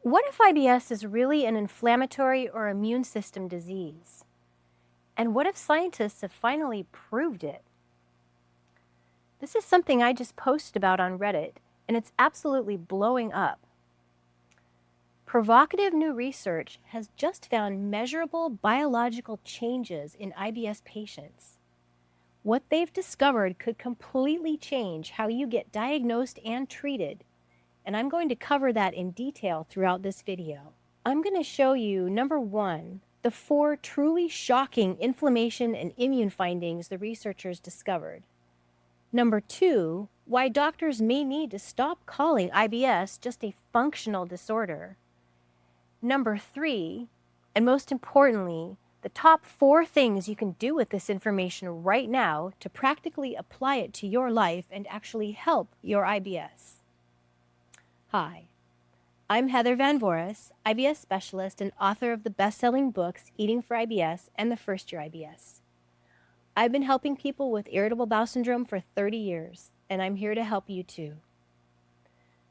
What if IBS is really an inflammatory or immune system disease? And what if scientists have finally proved it? This is something I just posted about on Reddit, and it's absolutely blowing up. Provocative new research has just found measurable biological changes in IBS patients. What they've discovered could completely change how you get diagnosed and treated, and I'm going to cover that in detail throughout this video. I'm going to show you, number one, the 4 truly shocking inflammation and immune findings the researchers discovered. Number 2, why doctors may need to stop calling IBS just a functional disorder. Number 3, and most importantly, the top 4 things you can do with this information right now to practically apply it to your life and actually help your IBS. Hi, I'm Heather Van Vorous, IBS specialist and author of the best-selling books Eating for IBS and The First Year IBS. I've been helping people with irritable bowel syndrome for 30 years, and I'm here to help you too.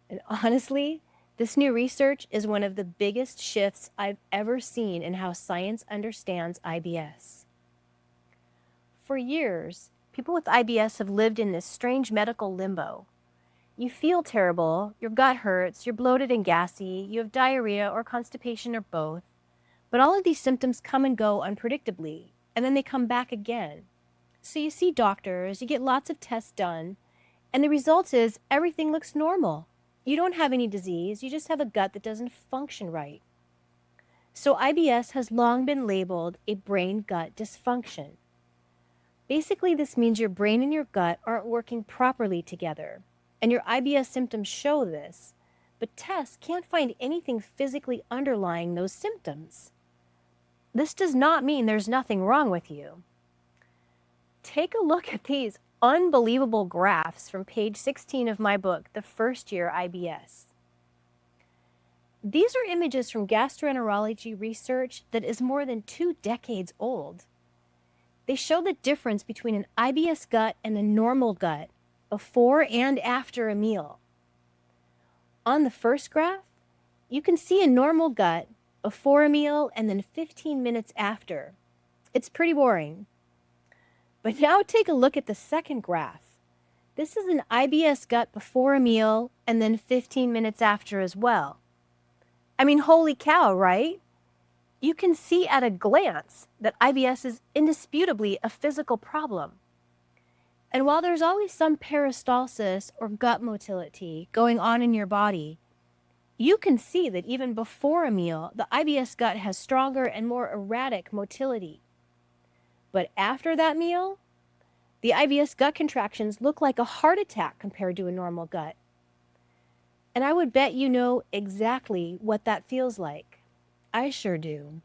And honestly, this new research is one of the biggest shifts I've ever seen in how science understands IBS. For years, people with IBS have lived in this strange medical limbo. You feel terrible, your gut hurts, you're bloated and gassy, you have diarrhea or constipation or both, but all of these symptoms come and go unpredictably, and then they come back again. So you see doctors, you get lots of tests done, and the result is everything looks normal. You don't have any disease, you just have a gut that doesn't function right. So IBS has long been labeled a brain-gut dysfunction. Basically, this means your brain and your gut aren't working properly together, and your IBS symptoms show this, but tests can't find anything physically underlying those symptoms. This does not mean there's nothing wrong with you. Take a look at these unbelievable graphs from page 16 of my book, The First Year IBS. These are images from gastroenterology research that is more than 2 decades old. They show the difference between an IBS gut and a normal gut before and after a meal. On the first graph, you can see a normal gut before a meal and then 15 minutes after. It's pretty boring. But now take a look at the second graph. This is an IBS gut before a meal and then 15 minutes after as well. I mean, holy cow, right? You can see at a glance that IBS is indisputably a physical problem. And while there's always some peristalsis or gut motility going on in your body, you can see that even before a meal, the IBS gut has stronger and more erratic motility. But after that meal, the IBS gut contractions look like a heart attack compared to a normal gut. And I would bet you know exactly what that feels like. I sure do.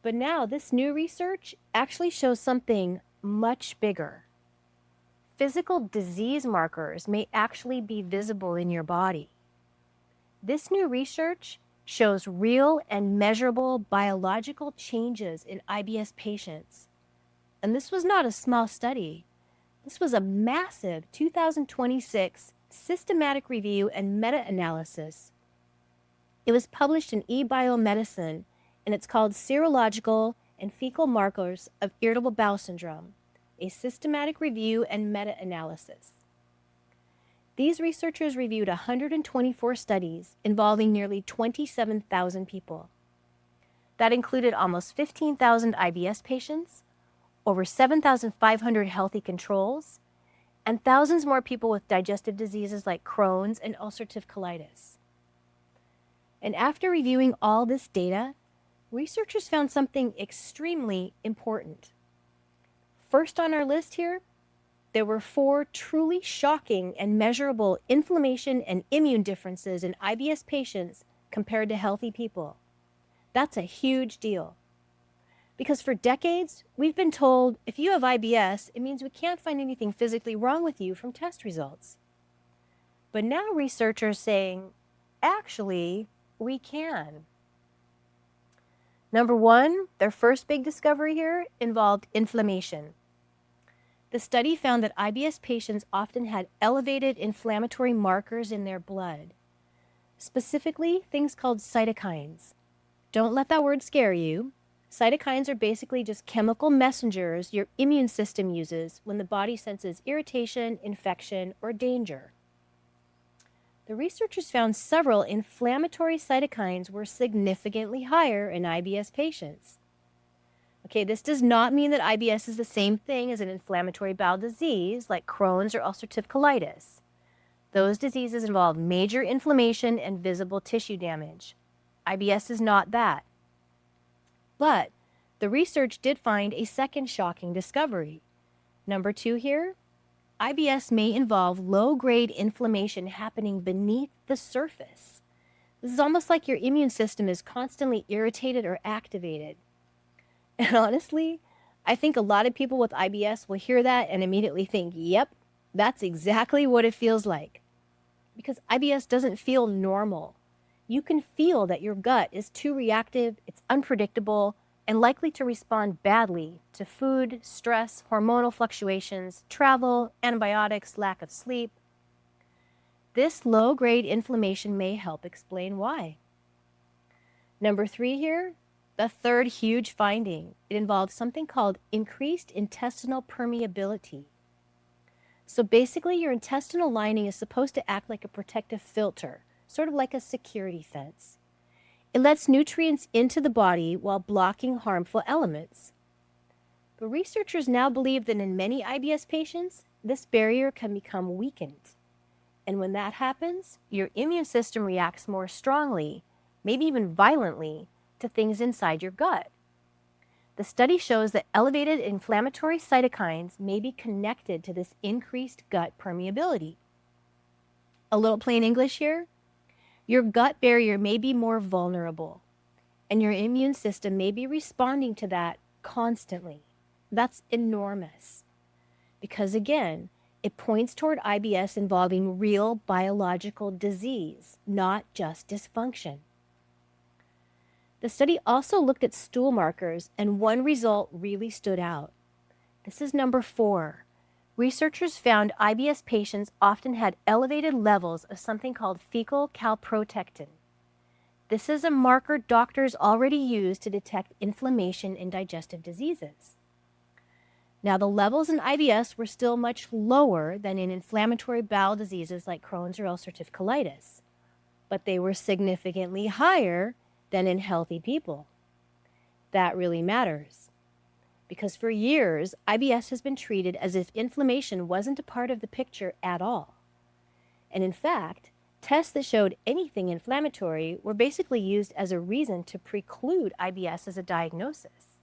But now this new research actually shows something much bigger. Physical disease markers may actually be visible in your body. This new research shows real and measurable biological changes in IBS patients. And this was not a small study. This was a massive 2026 systematic review and meta-analysis. It was published in eBiomedicine, and it's called Serological and Fecal Markers of Irritable Bowel Syndrome, a systematic review and meta-analysis. These researchers reviewed 124 studies involving nearly 27,000 people. That included almost 15,000 IBS patients, over 7,500 healthy controls, and thousands more people with digestive diseases like Crohn's and ulcerative colitis. And after reviewing all this data, researchers found something extremely important. First on our list here, there were 4 truly shocking and measurable inflammation and immune differences in IBS patients compared to healthy people. That's a huge deal. Because for decades, we've been told if you have IBS, it means we can't find anything physically wrong with you from test results. But now researchers are saying, actually, we can. Number 1, their first big discovery here involved inflammation. The study found that IBS patients often had elevated inflammatory markers in their blood. specifically things called cytokines. Don't let that word scare you. Cytokines are basically just chemical messengers your immune system uses when the body senses irritation, infection, or danger. The researchers found several inflammatory cytokines were significantly higher in IBS patients. Okay, this does not mean that IBS is the same thing as an inflammatory bowel disease like Crohn's or ulcerative colitis. Those diseases involve major inflammation and visible tissue damage. IBS is not that. But the research did find a second shocking discovery. Number 2 here, IBS may involve low-grade inflammation happening beneath the surface. This is almost like your immune system is constantly irritated or activated. And honestly, I think a lot of people with IBS will hear that and immediately think, yep, that's exactly what it feels like. Because IBS doesn't feel normal. You can feel that your gut is too reactive, it's unpredictable, and likely to respond badly to food, stress, hormonal fluctuations, travel, antibiotics, lack of sleep. This low-grade inflammation may help explain why. Number 3 here, the third huge finding. It involves something called increased intestinal permeability. So basically, your intestinal lining is supposed to act like a protective filter, sort of like a security fence. It lets nutrients into the body while blocking harmful elements. But researchers now believe that in many IBS patients, this barrier can become weakened. And when that happens, your immune system reacts more strongly, maybe even violently, to things inside your gut. The study shows that elevated inflammatory cytokines may be connected to this increased gut permeability. A little plain English here. Your gut barrier may be more vulnerable, and your immune system may be responding to that constantly. That's enormous. Because again, it points toward IBS involving real biological disease, not just dysfunction. The study also looked at stool markers, and one result really stood out. This is number 4. Researchers found IBS patients often had elevated levels of something called fecal calprotectin. This is a marker doctors already use to detect inflammation in digestive diseases. Now, the levels in IBS were still much lower than in inflammatory bowel diseases like Crohn's or ulcerative colitis, but they were significantly higher than in healthy people. That really matters, because for years, IBS has been treated as if inflammation wasn't a part of the picture at all. And in fact, tests that showed anything inflammatory were basically used as a reason to preclude IBS as a diagnosis.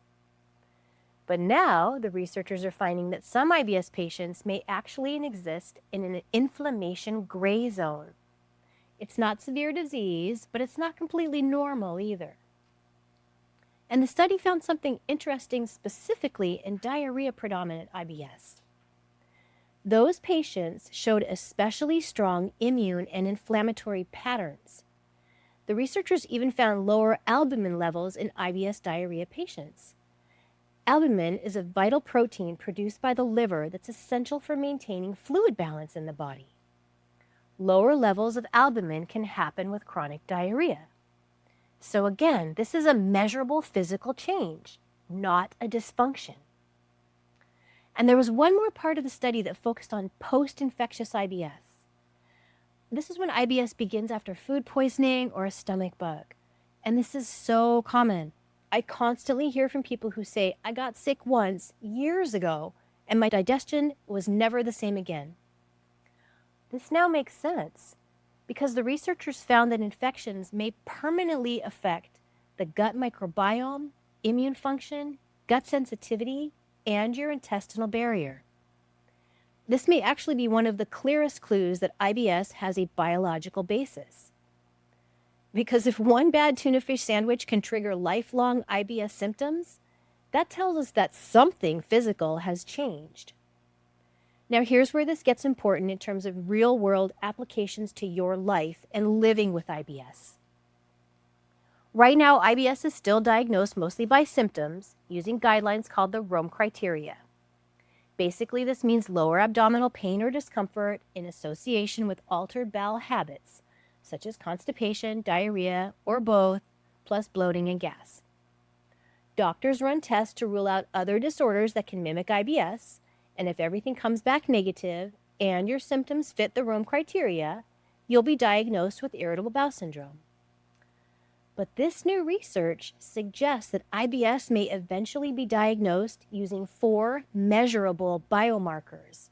But now, the researchers are finding that some IBS patients may actually exist in an inflammation gray zone. It's not severe disease, but it's not completely normal either. And the study found something interesting specifically in diarrhea-predominant IBS. Those patients showed especially strong immune and inflammatory patterns. The researchers even found lower albumin levels in IBS diarrhea patients. Albumin is a vital protein produced by the liver that's essential for maintaining fluid balance in the body. Lower levels of albumin can happen with chronic diarrhea. So again, this is a measurable physical change, not a dysfunction. And there was one more part of the study that focused on post-infectious IBS. This is when IBS begins after food poisoning or a stomach bug. And this is so common. I constantly hear from people who say, I got sick once, years ago, and my digestion was never the same again. This now makes sense, because the researchers found that infections may permanently affect the gut microbiome, immune function, gut sensitivity, and your intestinal barrier. This may actually be one of the clearest clues that IBS has a biological basis. Because if one bad tuna fish sandwich can trigger lifelong IBS symptoms, that tells us that something physical has changed. Now, here's where this gets important in terms of real-world applications to your life and living with IBS. Right now, IBS is still diagnosed mostly by symptoms using guidelines called the Rome criteria. Basically, this means lower abdominal pain or discomfort in association with altered bowel habits, such as constipation, diarrhea, or both, plus bloating and gas. Doctors run tests to rule out other disorders that can mimic IBS, and if everything comes back negative and your symptoms fit the Rome criteria, you'll be diagnosed with irritable bowel syndrome. But this new research suggests that IBS may eventually be diagnosed using 4 measurable biomarkers.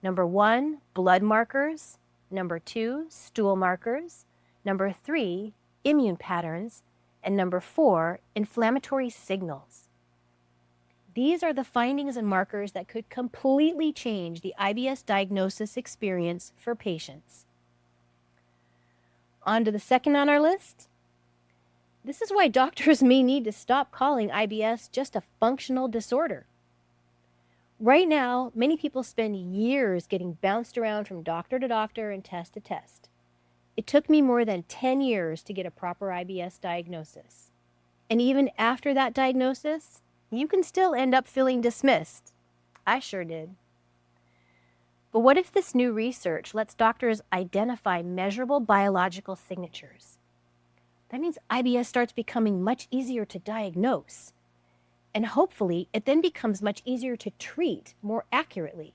Number 1, blood markers. Number 2, stool markers. Number 3, immune patterns. And number 4, inflammatory signals. These are the findings and markers that could completely change the IBS diagnosis experience for patients. On to the second on our list. This is why doctors may need to stop calling IBS just a functional disorder. Right now, many people spend years getting bounced around from doctor to doctor and test to test. It took me more than 10 years to get a proper IBS diagnosis. And even after that diagnosis, you can still end up feeling dismissed. I sure did. But what if this new research lets doctors identify measurable biological signatures? That means IBS starts becoming much easier to diagnose. And hopefully, it then becomes much easier to treat more accurately.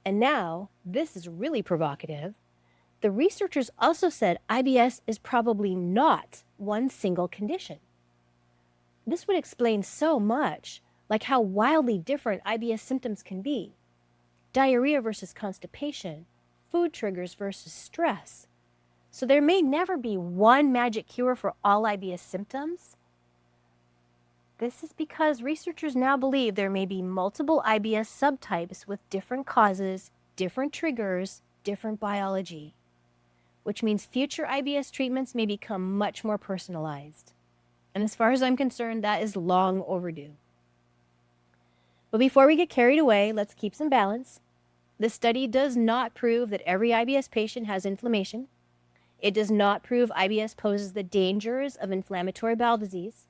And now, this is really provocative. The researchers also said IBS is probably not one single condition. This would explain so much, like how wildly different IBS symptoms can be. Diarrhea versus constipation, food triggers versus stress. So there may never be one magic cure for all IBS symptoms. This is because researchers now believe there may be multiple IBS subtypes with different causes, different triggers, different biology, which means future IBS treatments may become much more personalized. And as far as I'm concerned, that is long overdue. But before we get carried away, let's keep some balance. This study does not prove that every IBS patient has inflammation. It does not prove IBS poses the dangers of inflammatory bowel disease.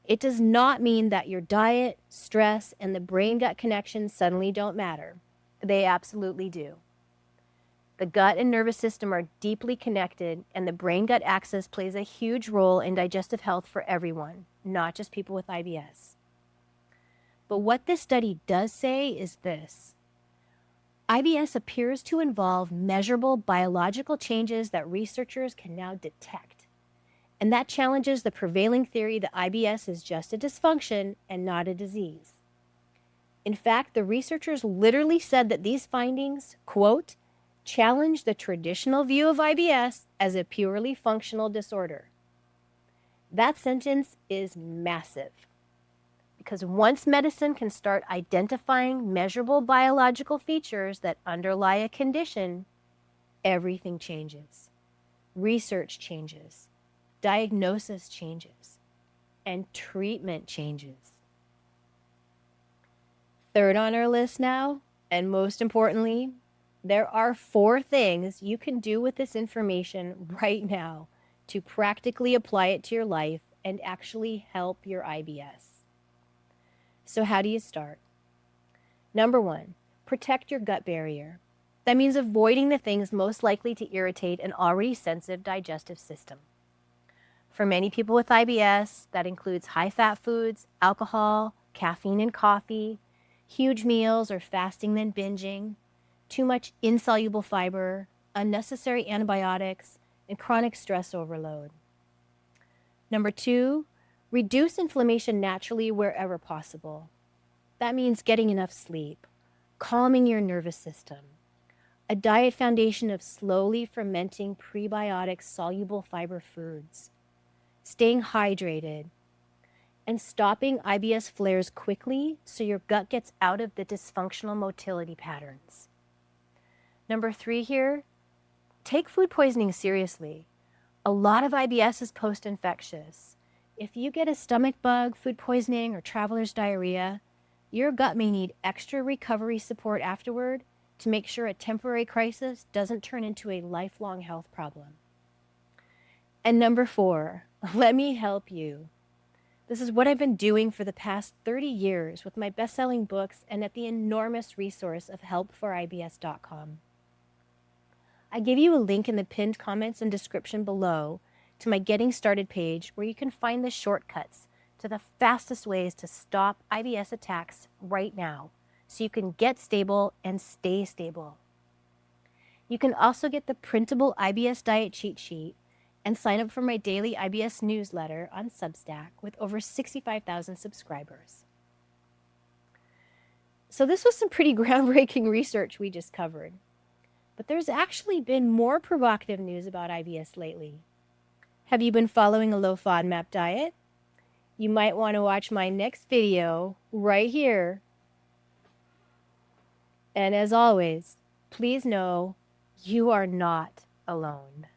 It does not mean that your diet, stress, and the brain-gut connection suddenly don't matter. They absolutely do. The gut and nervous system are deeply connected, and the brain-gut axis plays a huge role in digestive health for everyone, not just people with IBS. But what this study does say is this. IBS appears to involve measurable biological changes that researchers can now detect. And that challenges the prevailing theory that IBS is just a dysfunction and not a disease. In fact, the researchers literally said that these findings, quote, challenge the traditional view of IBS as a purely functional disorder. That sentence is massive. Because once medicine can start identifying measurable biological features that underlie a condition, everything changes. Research changes. Diagnosis changes. And treatment changes. Third on our list now, and most importantly, there are 4 things you can do with this information right now to practically apply it to your life and actually help your IBS. So how do you start? Number 1, protect your gut barrier. That means avoiding the things most likely to irritate an already sensitive digestive system. For many people with IBS, that includes high-fat foods, alcohol, caffeine and coffee, huge meals or fasting then binging, too much insoluble fiber, unnecessary antibiotics, and chronic stress overload. Number 2, reduce inflammation naturally wherever possible. That means getting enough sleep, calming your nervous system, a diet foundation of slowly fermenting prebiotic soluble fiber foods, staying hydrated, and stopping IBS flares quickly so your gut gets out of the dysfunctional motility patterns. Number 3 here, take food poisoning seriously. A lot of IBS is post-infectious. If you get a stomach bug, food poisoning, or traveler's diarrhea, your gut may need extra recovery support afterward to make sure a temporary crisis doesn't turn into a lifelong health problem. And number 4, let me help you. This is what I've been doing for the past 30 years with my best-selling books and at the enormous resource of helpforisbs.com. I give you a link in the pinned comments and description below to my Getting Started page where you can find the shortcuts to the fastest ways to stop IBS attacks right now so you can get stable and stay stable. You can also get the printable IBS diet cheat sheet and sign up for my daily IBS newsletter on Substack with over 65,000 subscribers. So this was some pretty groundbreaking research we just covered. But there's actually been more provocative news about IBS lately. Have you been following a low FODMAP diet? You might want to watch my next video right here. And as always, please know you are not alone.